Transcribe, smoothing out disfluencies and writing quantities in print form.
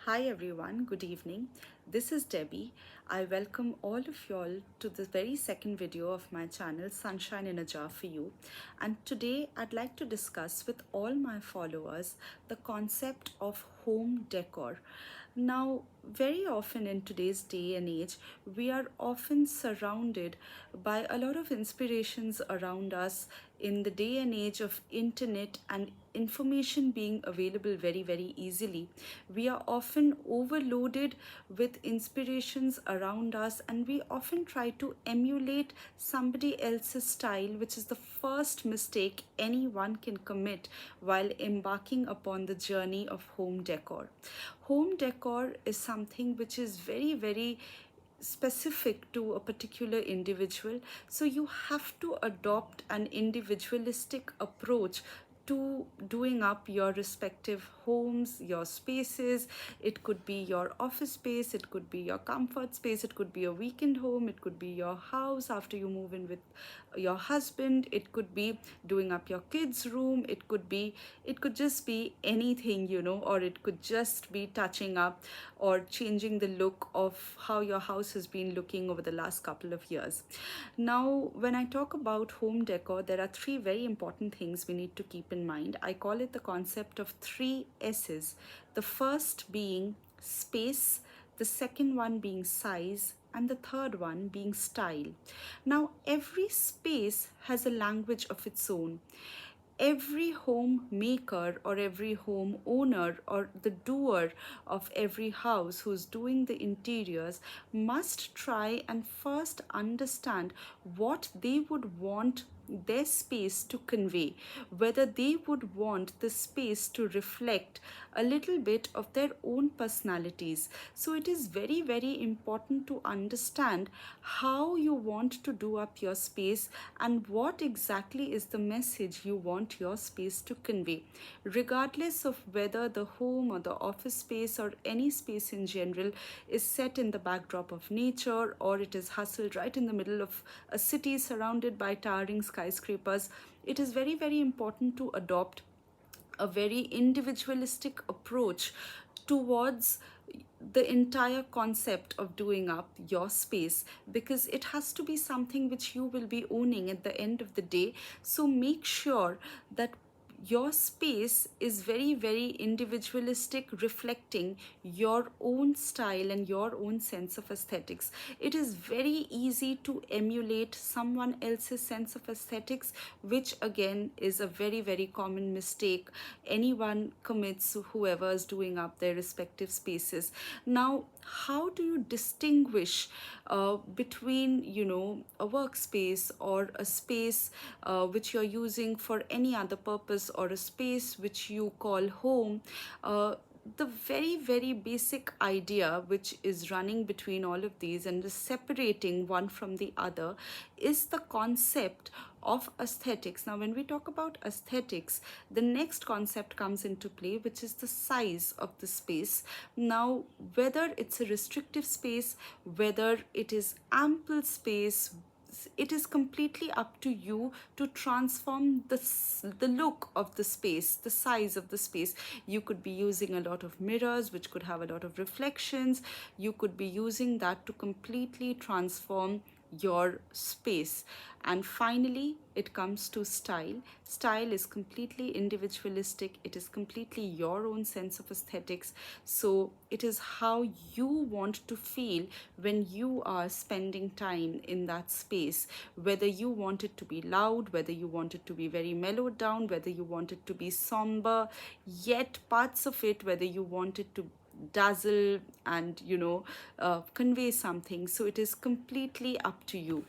Hi everyone, good evening. This is Debbie. I welcome all of y'all to the very second video of my channel, Sunshine in a Jar for You. And today I'd like to discuss with all my followers the concept of home decor. Now, very often in today's day and age, we are often surrounded by a lot of inspirations around us in the day and age of internet and information being available very easily. We are often overloaded with inspirations around us, and we often try to emulate somebody else's style, which is the first mistake anyone can commit while embarking upon the journey of home decor. Home decor is something which is very specific to a particular individual, so you have to adopt an individualistic approach to doing up your respective homes, your spaces. It could be your office space, it could be your comfort space, it could be a weekend home, it could be your house after you move in with your husband, it could be doing up your kids' room, it could just be anything, or it could just be touching up or changing the look of how your house has been looking over the last couple of years. Now, when I talk about home decor, there are three very important things we need to keep in mind. I call it the concept of three S's. The first being space, the second one being size, and the third one being style. Now, every space has a language of its own. Every homemaker or every home owner or the doer of every house who's doing the interiors must try and first understand what they would want their space to convey, whether they would want the space to reflect a little bit of their own personalities. So it is very important to understand how you want to do up your space and what exactly is the message you want your space to convey, regardless of whether the home or the office space or any space in general is set in the backdrop of nature or it is hustled right in the middle of a city surrounded by towering skyscrapers. It is very important to adopt a very individualistic approach towards the entire concept of doing up your space, because it has to be something which you will be owning at the end of the day. So make sure that your space is very individualistic, reflecting your own style and your own sense of aesthetics. It is very easy to emulate someone else's sense of aesthetics, which again is a very common mistake anyone commits, whoever is doing up their respective spaces. Now, how do you distinguish between a workspace or a space which you're using for any other purpose or a space which you call home? The very basic idea which is running between all of these and is separating one from the other is the concept of aesthetics. Now, when we talk about aesthetics, the next concept comes into play, which is the size of the space. Now, whether it's a restrictive space, whether it is ample space, it is completely up to you to transform the look of the space, the size of the space. You could be using a lot of mirrors which could have a lot of reflections. You could be using that to completely transform your space. And finally, it comes to style. Style is completely individualistic. It is completely your own sense of aesthetics. So it is how you want to feel when you are spending time in that space, whether you want it to be loud, whether you want it to be very mellowed down, whether you want it to be somber, yet parts of it, whether you want it to dazzle and convey something. So it is completely up to you.